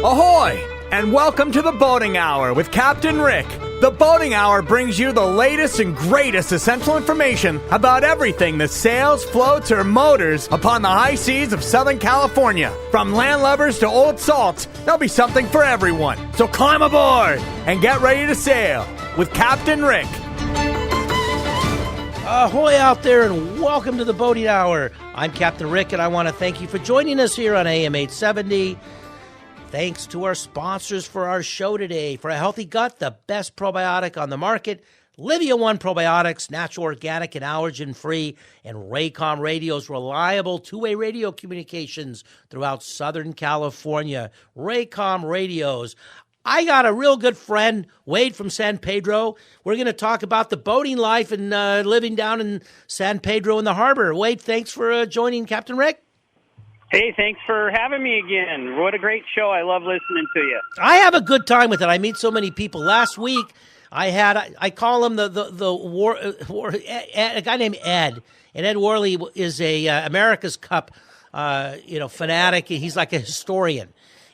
Ahoy! And welcome to the Boating Hour with Captain Rick. The Boating Hour brings you the latest and greatest essential information about everything that sails, floats, or motors upon the high seas of Southern California. From landlubbers to old salts, there'll be something for everyone. So climb aboard and get ready to sail with Captain Rick. Ahoy out there, and welcome to the Boating Hour. I'm Captain Rick, and I want to thank you for joining us here on AM 870. Thanks to our sponsors for our show today. For a healthy gut, the best probiotic on the market, Livia One Probiotics, natural, organic, and allergen-free, and Raycom Radio's reliable two-way radio communications throughout Southern California. Raycom Radios. I got a real good friend, Wade from San Pedro. We're going to talk about the boating life and living down in San Pedro in the harbor. Wade, thanks for joining Captain Rick. Hey, thanks for having me again. What a great show. I love listening to you. I have a good time with it. I meet so many people. Last week, I call him a guy named Ed. And Ed Worley is a America's Cup fanatic. He's like a historian.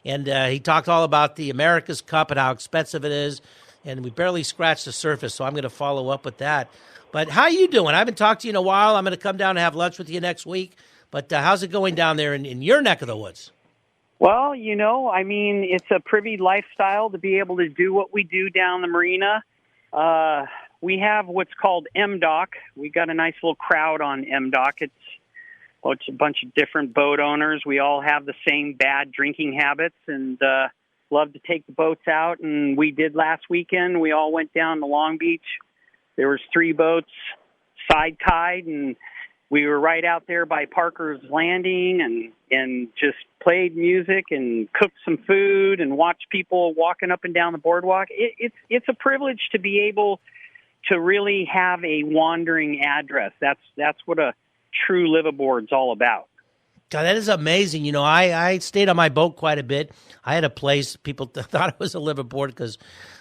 And he talked all about the America's Cup and how expensive it is. And we barely scratched the surface, so I'm going to follow up with that. But how you doing? I haven't talked to you in a while. I'm going to come down and have lunch with you next week. But how's it going down there in your neck of the woods? Well, it's a privy lifestyle to be able to do what we do down the marina. We have what's called MDOC. We got a nice little crowd on MDOC. It's a bunch of different boat owners. We all have the same bad drinking habits and love to take the boats out. And we did last weekend. We all went down to Long Beach. There was 3 boats side-tied, and we were right out there by Parker's Landing and just played music and cooked some food and watched people walking up and down the boardwalk. It's a privilege to be able to really have a wandering address. That's what a true liveaboard's all about. God, that is amazing. I stayed on my boat quite a bit. I had a place. People thought it was a liveaboard because,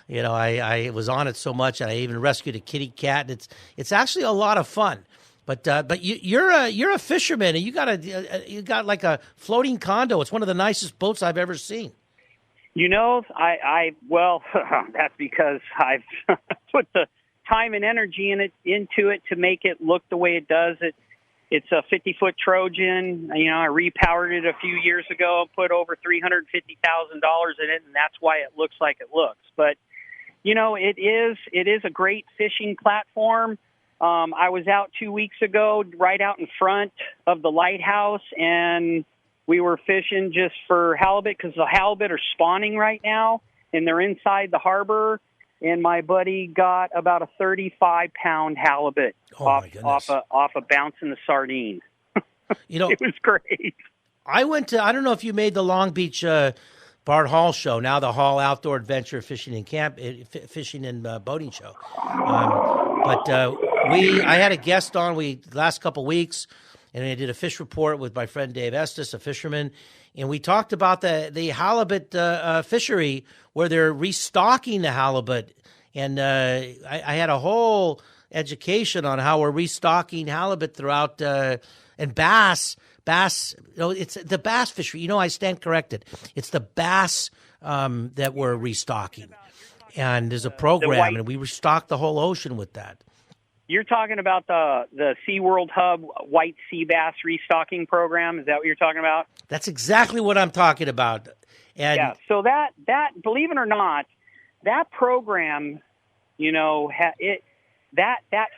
I was on it so much, and I even rescued a kitty cat. And it's actually a lot of fun. But you're a fisherman, and you got like a floating condo. It's one of the nicest boats I've ever seen. That's because I've put the time and energy into it to make it look the way it does. It's a 50-foot Trojan. I repowered it a few years ago, put over $350,000 in it, and that's why it looks like it looks. But it is a great fishing platform. I was out 2 weeks ago, right out in front of the lighthouse, and we were fishing just for halibut because the halibut are spawning right now, and they're inside the harbor. And my buddy got about a 35-pound halibut off a bouncing the sardine. It was great. I don't know if you made the Long Beach Bart Hall show, now the Hall Outdoor Adventure Fishing and Boating Show. I had a guest on last couple weeks, and I did a fish report with my friend Dave Estes, a fisherman, and we talked about the halibut fishery where they're restocking the halibut, and I had a whole education on how we're restocking halibut throughout and bass. It's the bass fishery. I stand corrected. It's the bass that we're restocking, and there's a program, and we restock the whole ocean with that. You're talking about the SeaWorld Hub white sea bass restocking program. Is that what you're talking about? That's exactly what I'm talking about. And yeah. So that believe it or not, that program, that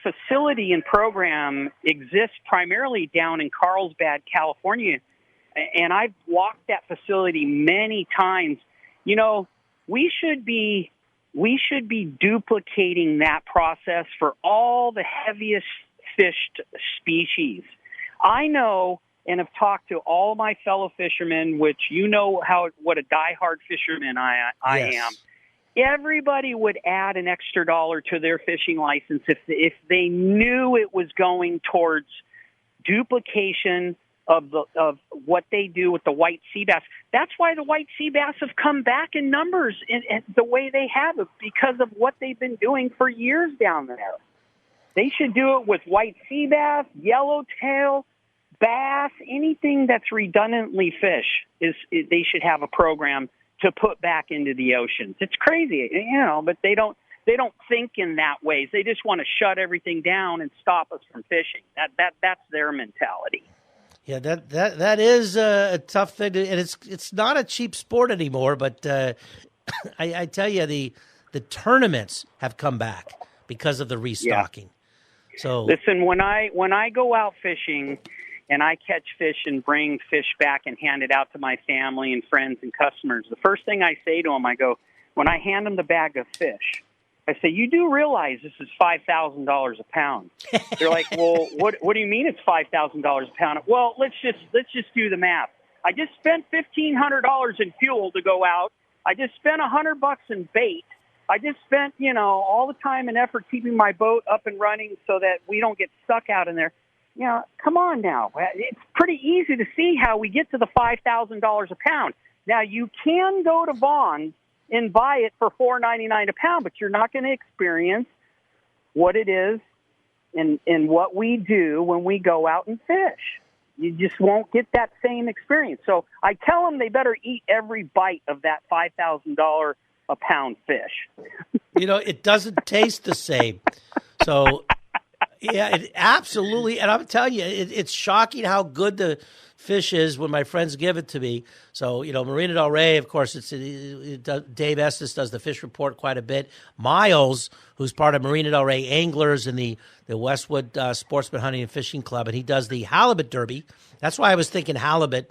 facility and program exists primarily down in Carlsbad, California, and I've walked that facility many times. We should be duplicating that process for all the heaviest fished species. I know and have talked to all my fellow fishermen, which what a diehard fisherman I am. Everybody would add an extra $1 to their fishing license if they knew it was going towards duplication of what they do with the white sea bass. That's why the white sea bass have come back in numbers in the way they have, because of what they've been doing for years down there. They should do it with white sea bass, yellowtail, bass, anything that's redundantly fish. They should have a program to put back into the oceans. It's crazy, but they don't think in that ways. They just want to shut everything down and stop us from fishing. That's their mentality. Yeah, that is a tough thing, and it's not a cheap sport anymore. But I tell you, the tournaments have come back because of the restocking. Yeah. So listen, when I go out fishing and I catch fish and bring fish back and hand it out to my family and friends and customers, the first thing I say to them, I go, when I hand them the bag of fish, I say, you do realize this is $5,000 a pound. They're like, well, what do you mean it's $5,000 a pound? Well, let's just do the math. I just spent $1,500 in fuel to go out. I just spent $100 in bait. I just spent, all the time and effort keeping my boat up and running so that we don't get stuck out in there. Come on now. It's pretty easy to see how we get to the $5,000 a pound. Now, you can go to Vaughn's and buy it for $4.99 a pound, but you're not going to experience what it is and what we do when we go out and fish. You just won't get that same experience. So I tell them they better eat every bite of that $5,000 a pound fish. It doesn't taste the same. So, yeah, it absolutely. And I'm telling you, it's shocking how good the fish is when my friends give it to me. So, Marina Del Rey, of course, Dave Estes does the fish report quite a bit. Miles, who's part of Marina Del Rey Anglers and the Westwood Sportsman Hunting and Fishing Club, and he does the halibut derby. That's why I was thinking halibut.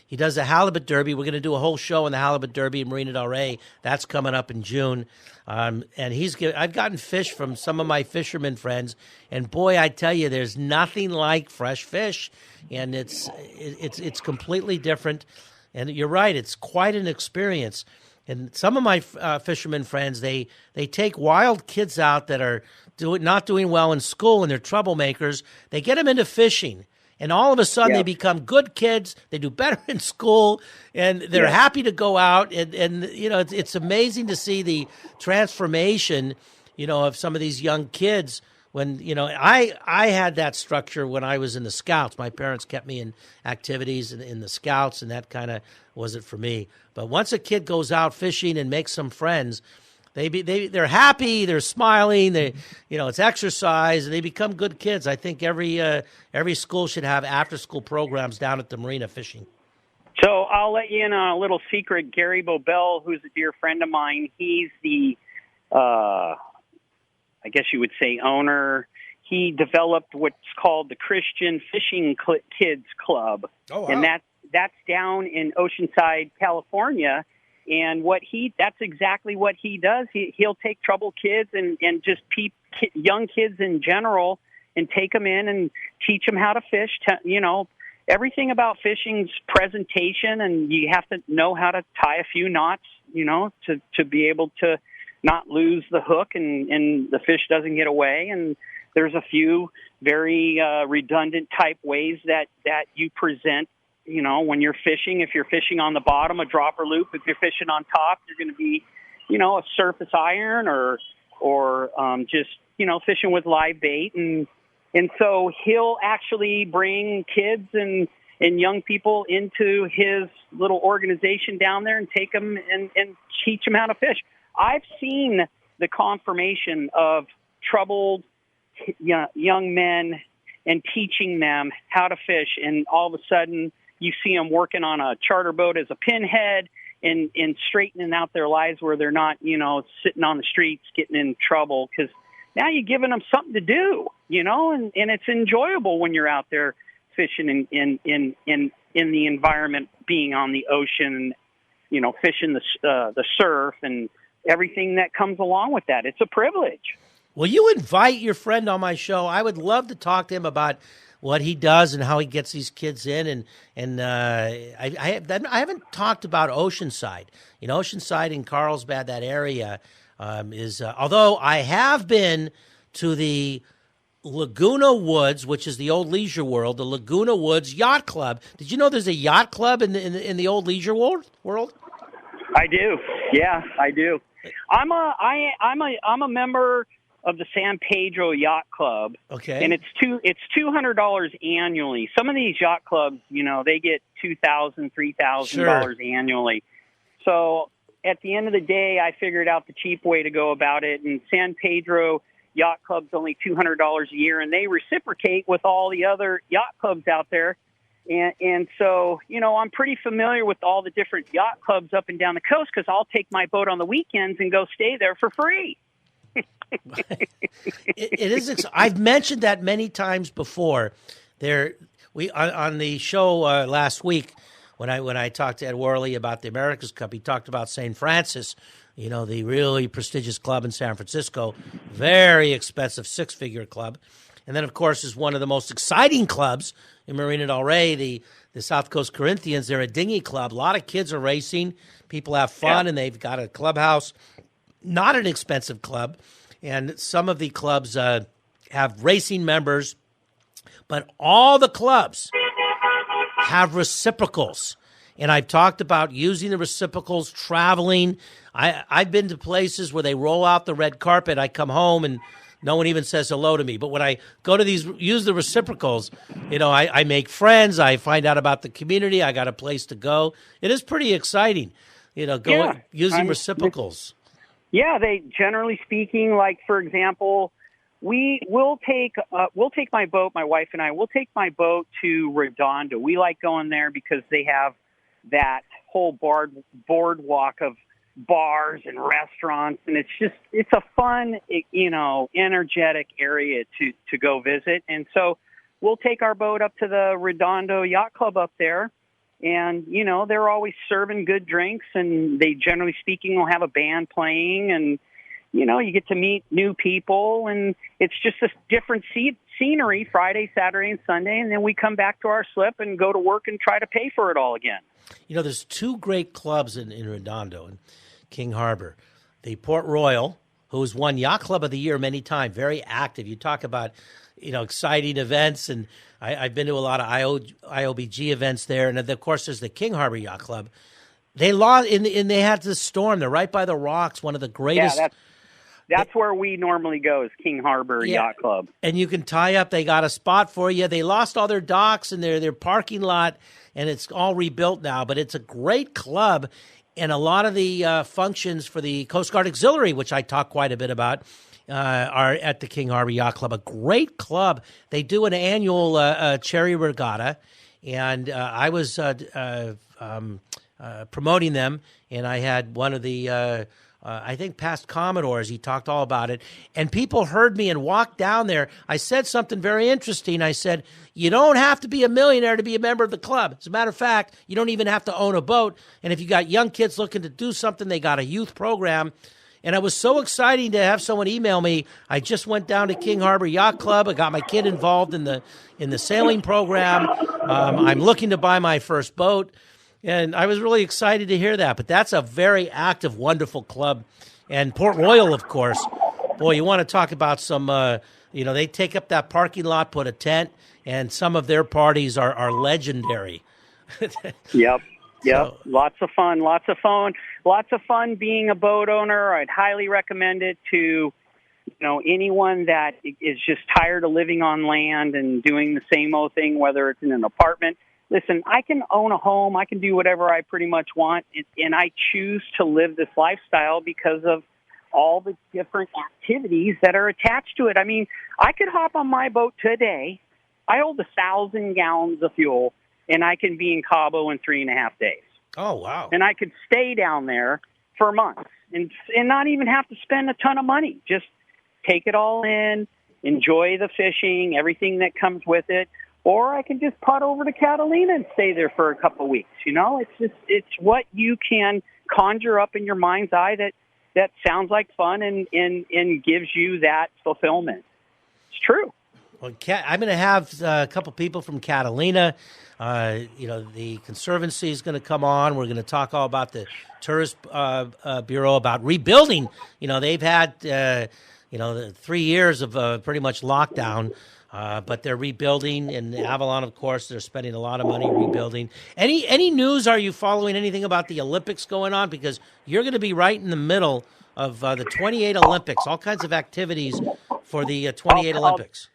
He does the halibut derby. We're going to do a whole show on the halibut derby in Marina Del Rey. That's coming up in June. And I've gotten fish from some of my fishermen friends, and boy, I tell you, there's nothing like fresh fish, and it's completely different. And you're right, it's quite an experience. And some of my fishermen friends, they take wild kids out that are not doing well in school and they're troublemakers. They get them into fishing. And all of a sudden, They become good kids. They do better in school, and they're happy to go out. And it's amazing to see the transformation, of some of these young kids. When I had that structure when I was in the Scouts. My parents kept me in activities in the Scouts, and that kind of was it for me. But once a kid goes out fishing and makes some friends, they're happy, they're smiling, it's exercise, and they become good kids. I think every school should have after school programs down at the marina fishing. So I'll let you in on a little secret. Gary Bobel, who's a dear friend of mine, he's the I guess you would say owner. He developed what's called the Christian Fishing Kids Club. Oh, wow. And that's down in Oceanside, California. And that's exactly what he does. He'll take troubled kids and just young kids in general and take them in and teach them how to fish. Everything about fishing's presentation, and you have to know how to tie a few knots, to be able to not lose the hook and the fish doesn't get away. And there's a few very redundant type ways that you present. When you're fishing, if you're fishing on the bottom, a dropper loop. If you're fishing on top, you're going to be, a surface iron or just, fishing with live bait. And so he'll actually bring kids and young people into his little organization down there and take them and teach them how to fish. I've seen the confirmation of troubled young men and teaching them how to fish, and all of a sudden you see them working on a charter boat as a pinhead and straightening out their lives where they're not, sitting on the streets getting in trouble, because now you're giving them something to do, and it's enjoyable when you're out there fishing in the environment, being on the ocean, fishing the surf and everything that comes along with that. It's a privilege. Will you invite your friend on my show? I would love to talk to him about what he does and how he gets these kids in. And I haven't talked about Oceanside. Oceanside and Carlsbad, that area is, although I have been to the Laguna Woods, which is the old Leisure World, the Laguna Woods Yacht Club. Did you know there's a yacht club in the old Leisure World? I do. Yeah, I do. I'm a member of the San Pedro Yacht Club. Okay. And it's $200 annually. Some of these yacht clubs, they get $2,000, $3,000 annually. So at the end of the day, I figured out the cheap way to go about it. And San Pedro Yacht Club's only $200 a year, and they reciprocate with all the other yacht clubs out there. And so, I'm pretty familiar with all the different yacht clubs up and down the coast because I'll take my boat on the weekends and go stay there for free. It is. I've mentioned that many times before. On the show last week when I talked to Ed Worley about the America's Cup, he talked about St. Francis, the really prestigious club in San Francisco, very expensive 6-figure club. And then, of course, is one of the most exciting clubs in Marina del Rey, the South Coast Corinthians. They're a dinghy club. A lot of kids are racing. People have fun, and they've got a clubhouse. Not an expensive club. And some of the clubs have racing members, but all the clubs have reciprocals. And I've talked about using the reciprocals, traveling. I've been to places where they roll out the red carpet. I come home and no one even says hello to me. But when I go to use the reciprocals, I make friends. I find out about the community. I got a place to go. It is pretty exciting, using reciprocals. Yeah, they generally speaking, like for example, we'll take my boat. My wife and I will take my boat to Redondo. We like going there because they have that whole boardwalk of bars and restaurants, and it's a fun, energetic area to go visit. And so we'll take our boat up to the Redondo Yacht Club up there, and they're always serving good drinks, and they generally speaking will have a band playing, and you get to meet new people, and it's just a different scenery Friday, Saturday, and Sunday, and then we come back to our slip and go to work and try to pay for it all again. There's 2 great clubs in Redondo and King Harbor. The Port Royal, who has won Yacht Club of the Year many times, very active. You talk about, exciting events, and I've been to a lot of IOBG events there. And of course, there's the King Harbor Yacht Club. They lost, and they had the storm. They're right by the rocks, one of the greatest. Yeah, that's where we normally go, is King Harbor Yacht Club. And you can tie up. They got a spot for you. They lost all their docks and their parking lot, and it's all rebuilt now. But it's a great club, and a lot of the functions for the Coast Guard Auxiliary, which I talk quite a bit about, are at the King Harbor Yacht Club. A great club. They do an annual cherry regatta, and I was promoting them, and I had one of the I think past Commodores. He talked all about it, and people heard me and walked down there. I said something very interesting. I said, you don't have to be a millionaire to be a member of the club. As a matter of fact, you don't even have to own a boat, and if you got young kids looking to do something, they got a youth program. And it was so exciting to have someone email me. I just went down to King Harbor Yacht Club. I got my kid involved in the sailing program. I'm looking to buy my first boat. And I was really excited to hear that. But that's a very active, wonderful club. And Port Royal, of course. Boy, you want to talk about some, they take up that parking lot, put a tent, and some of their parties are legendary. Yep. So, Lots of fun being a boat owner. I'd highly recommend it to, anyone that is just tired of living on land and doing the same old thing, whether it's in an apartment. Listen, I can own a home. I can do whatever I pretty much want, and I choose to live this lifestyle because of all the different activities that are attached to it. I mean, I could hop on my boat today. I hold 1,000 gallons of fuel, and I can be in Cabo in 3.5 days. Oh, wow. And I could stay down there for months and not even have to spend a ton of money. Just take it all in, enjoy the fishing, everything that comes with it. Or I can just putt over to Catalina and stay there for a couple of weeks. It's what you can conjure up in your mind's eye that sounds like fun and gives you that fulfillment. It's true. Well, I'm going to have a couple people from Catalina. The Conservancy is going to come on. We're going to talk all about the Tourist Bureau, about rebuilding. They've had, 3 years of pretty much lockdown. But they're rebuilding, and Avalon, of course, they're spending a lot of money rebuilding. Any news? Are you following anything about the Olympics going on? Because you're going to be right in the middle of the 28 Olympics, all kinds of activities for the 28 Olympics.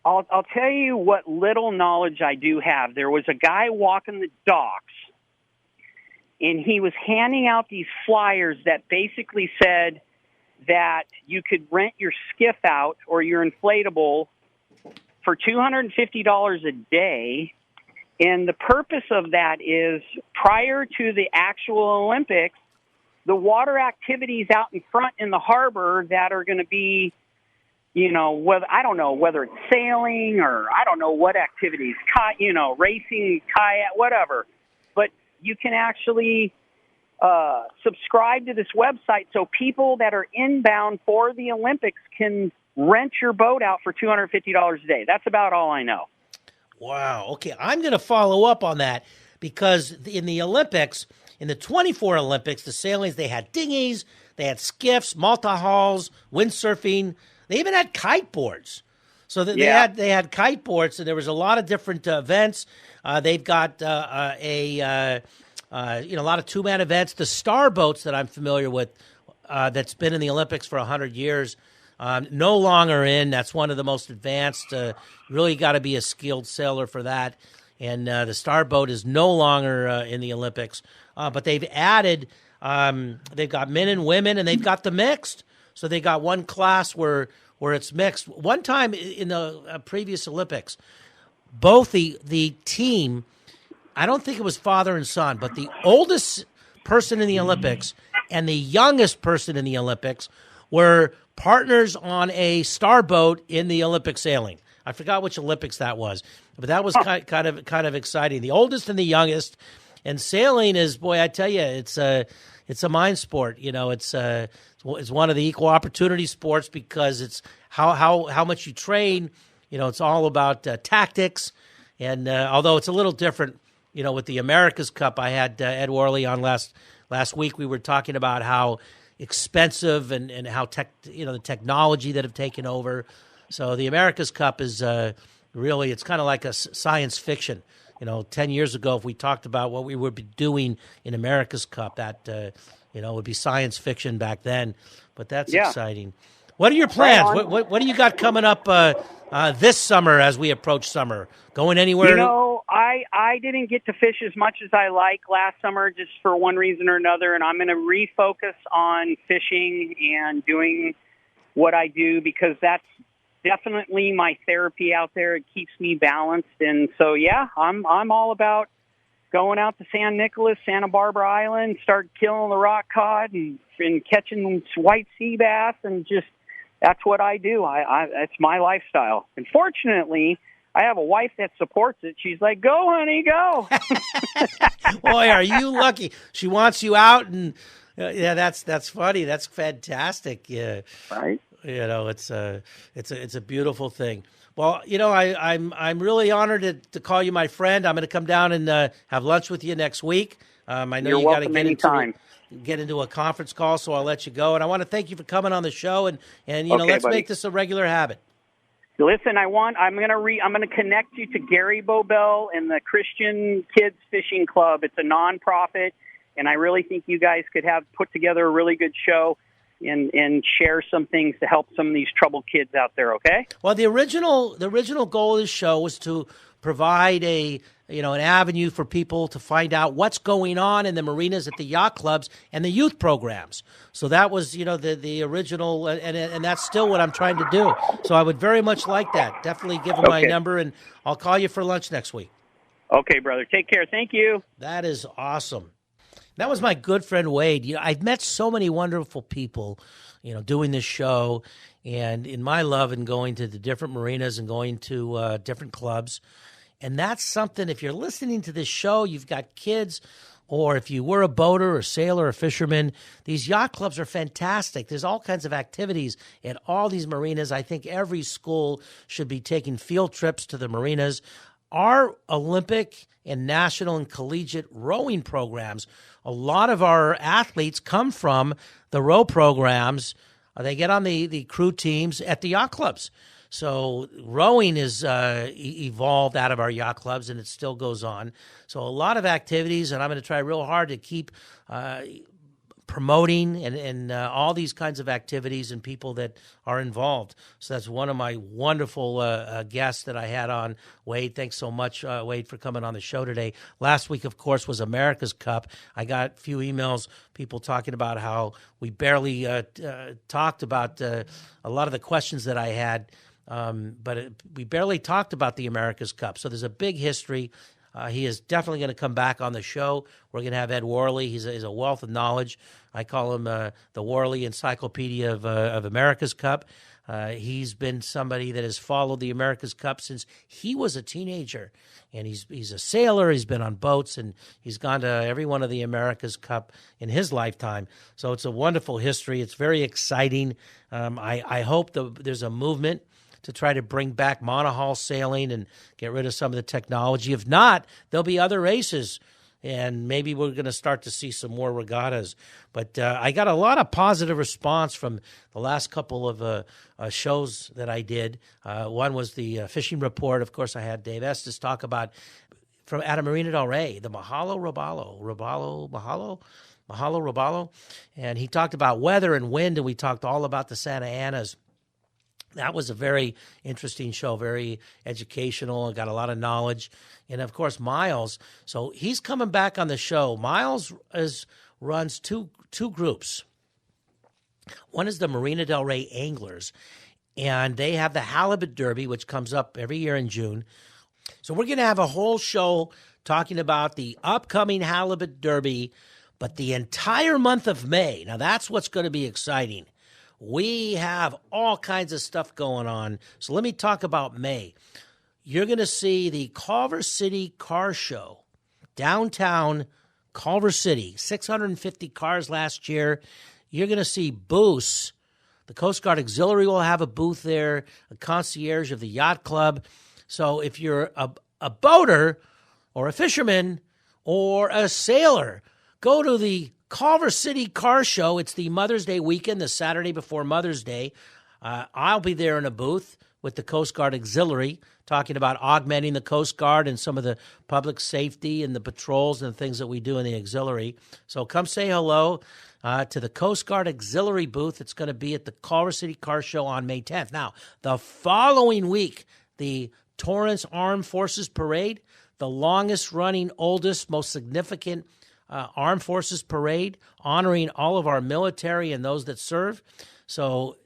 I'll tell you what little knowledge I do have. There was a guy walking the docks, and he was handing out these flyers that basically said that you could rent your skiff out or your inflatable for $250 a day. And the purpose of that is prior to the actual Olympics, the water activities out in front in the harbor that are going to be, whether I don't know whether it's sailing or I don't know what activities, racing, kayak, whatever. But you can actually subscribe to this website so people that are inbound for the Olympics can rent your boat out for $250 a day. That's about all I know. Wow. Okay, I'm going to follow up on that because in the Olympics, in the 24 Olympics, the sailings, they had dinghies, they had skiffs, multi-hulls, windsurfing. They even had kiteboards. So they had kiteboards, and there was a lot of different events. They've got a lot of two-man events. The star boats that I'm familiar with, that's been in the Olympics for 100 years, no longer in. That's one of the most advanced. Really got to be a skilled sailor for that. And the star boat is no longer in the Olympics. But they've added, they've got men and women, and they've got the mixed. So they got one class where it's mixed. One time in the previous Olympics, both the team, I don't think it was father and son, but the oldest person in the Olympics and the youngest person in the Olympics were partners on a star boat in the Olympic sailing. I forgot which Olympics that was, but that was kind of exciting. The oldest and the youngest, and sailing is, boy, I tell you, it's a mind sport. It's one of the equal opportunity sports because it's how much you train. It's all about tactics, and although it's a little different, with the America's Cup, I had Ed Worley on last week. We were talking about how expensive and how the technology that have taken over. So the America's Cup is really, it's kind of like a science fiction. 10 years ago, if we talked about what we would be doing in America's Cup, that would be science fiction back then. But that's exciting. What are your plans? What do you got coming up this summer as we approach summer? Going anywhere? I didn't get to fish as much as I like last summer just for one reason or another, and I'm going to refocus on fishing and doing what I do because that's definitely my therapy out there. It keeps me balanced, and so I'm all about going out to San Nicolas, Santa Barbara Island, start killing the rock cod and catching white sea bass, and just that's what I do. It's my lifestyle. And fortunately, I have a wife that supports it. She's like, "Go, honey, go." Boy, are you lucky? She wants you out, and that's funny. That's fantastic. Yeah, right. It's a beautiful thing. Well, I'm really honored to call you my friend. I'm going to come down and have lunch with you next week. I know You're you got to get into a conference call, so I'll let you go. And I want to thank you for coming on the show, and let's buddy. make this a regular habit. Listen, I'm going to connect you to Gary Bobel and the Christian Kids Fishing Club. It's a nonprofit, and I really think you guys could have put together a really good show and share some things to help some of these troubled kids out there. Okay? Well, the original goal of this show was to provide an avenue for people to find out what's going on in the marinas at the yacht clubs and the youth programs. So that was, the original, and that's still what I'm trying to do. So I would very much like that. Definitely give them my number, and I'll call you for lunch next week. Okay, brother. Take care. Thank you. That is awesome. That was my good friend Wade. I've met so many wonderful people, doing this show, and in my love and going to the different marinas and going to different clubs. And that's something, if you're listening to this show, you've got kids, or if you were a boater or sailor or fisherman, these yacht clubs are fantastic. There's all kinds of activities at all these marinas. I think every school should be taking field trips to the marinas. Our Olympic and national and collegiate rowing programs, a lot of our athletes come from the row programs. They get on the crew teams at the yacht clubs. So rowing is evolved out of our yacht clubs, and it still goes on. So a lot of activities, and I'm going to try real hard to keep promoting and all these kinds of activities and people that are involved. So that's one of my wonderful guests that I had on. Wade, thanks so much, Wade, for coming on the show today. Last week, of course, was America's Cup. I got a few emails, people talking about how we barely talked about a lot of the questions that I had, but we barely talked about the America's Cup. So there's a big history. He is definitely going to come back on the show. We're going to have Ed Worley. He's a wealth of knowledge. I call him the Worley Encyclopedia of America's Cup. He's been somebody that has followed the America's Cup since he was a teenager. And he's a sailor. He's been on boats, and he's gone to every one of the America's Cup in his lifetime. So it's a wonderful history. It's very exciting. I hope there's a movement to try to bring back monohull sailing and get rid of some of the technology. If not, there'll be other races, and maybe we're going to start to see some more regattas. But I got a lot of positive response from the last couple of shows that I did. One was the fishing report. Of course, I had Dave Estes talk about from out of Marina Del Rey, the Mahalo Robalo. And he talked about weather and wind, and we talked all about the Santa Anas. That was a very interesting show, very educational, got a lot of knowledge. And, of course, Miles. So he's coming back on the show. Miles runs two groups. One is the Marina Del Rey Anglers, and they have the Halibut Derby, which comes up every year in June. So we're going to have a whole show talking about the upcoming Halibut Derby, but the entire month of May. Now, that's what's going to be exciting. We have all kinds of stuff going on. So let me talk about May. You're going to see the Culver City Car Show, downtown Culver City, 650 cars last year. You're going to see booths. The Coast Guard Auxiliary will have a booth there, a concierge of the Yacht Club. So if you're a boater or a fisherman or a sailor, go to the Culver City Car Show. It's the Mother's Day weekend, the Saturday before Mother's Day. I'll be there in a booth with the Coast Guard Auxiliary talking about augmenting the Coast Guard and some of the public safety and the patrols and the things that we do in the auxiliary. So come say hello to the Coast Guard Auxiliary booth. It's going to be at the Culver City Car Show on May 10th. Now, the following week, the Torrance Armed Forces Parade, the longest running, oldest, most significant Armed Forces Parade, honoring all of our military and those that serve. So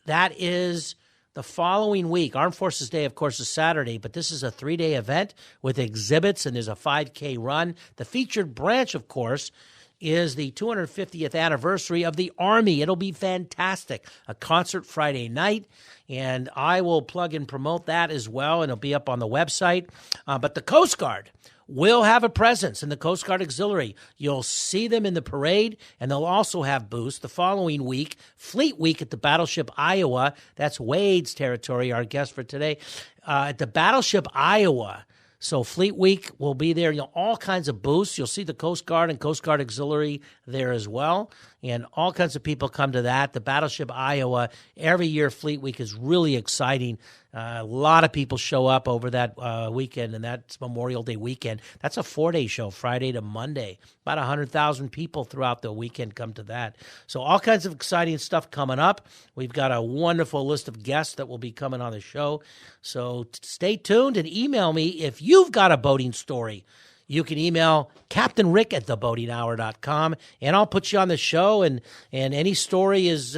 that is the following week. Armed Forces Day, of course, is Saturday, but this is a 3-day event with exhibits, and there's a 5K run. The featured branch, of course, is the 250th anniversary of the Army. It'll be fantastic. A concert Friday night, and I will plug and promote that as well, and it'll be up on the website. But the Coast Guard will have a presence in the Coast Guard Auxiliary. You'll see them in the parade, and they'll also have booths the following week, Fleet Week at the Battleship Iowa. That's Wade's territory, our guest for today, at the Battleship Iowa. So Fleet Week will be there. All kinds of booths. You'll see the Coast Guard and Coast Guard Auxiliary there as well. And all kinds of people come to that. The Battleship Iowa, every year Fleet Week is really exciting. A lot of people show up over that weekend, and that's Memorial Day weekend. That's a 4-day show, Friday to Monday. About 100,000 people throughout the weekend come to that. So all kinds of exciting stuff coming up. We've got a wonderful list of guests that will be coming on the show. So stay tuned and email me if you've got a boating story. You can email Captain Rick at theboatinghour.com, and I'll put you on the show, and any story is,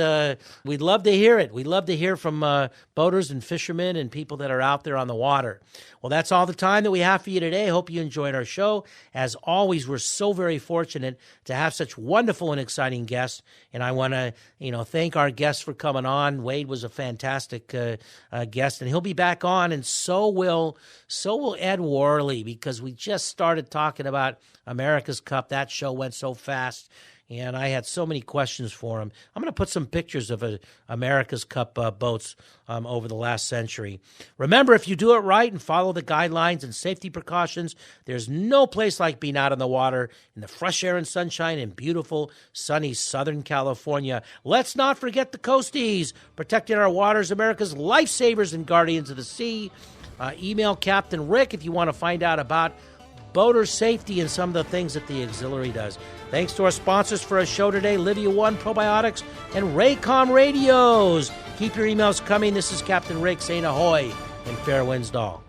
we'd love to hear it. We'd love to hear from boaters and fishermen and people that are out there on the water. Well, that's all the time that we have for you today. I hope you enjoyed our show. As always, we're so very fortunate to have such wonderful and exciting guests, and I want to, thank our guests for coming on. Wade was a fantastic guest, and he'll be back on, and so will Ed Worley, because we just started talking about America's Cup. That show went so fast, and I had so many questions for him. I'm going to put some pictures of America's Cup boats over the last century. Remember, if you do it right and follow the guidelines and safety precautions, there's no place like being out on the water in the fresh air and sunshine in beautiful, sunny Southern California. Let's not forget the coasties, protecting our waters, America's lifesavers and guardians of the sea. Email Captain Rick if you want to find out about boater safety and some of the things that the auxiliary does. Thanks to our sponsors for our show today, Livia One Probiotics and Raycom Radios. Keep your emails coming. This is Captain Rick saying ahoy in fair winds, all.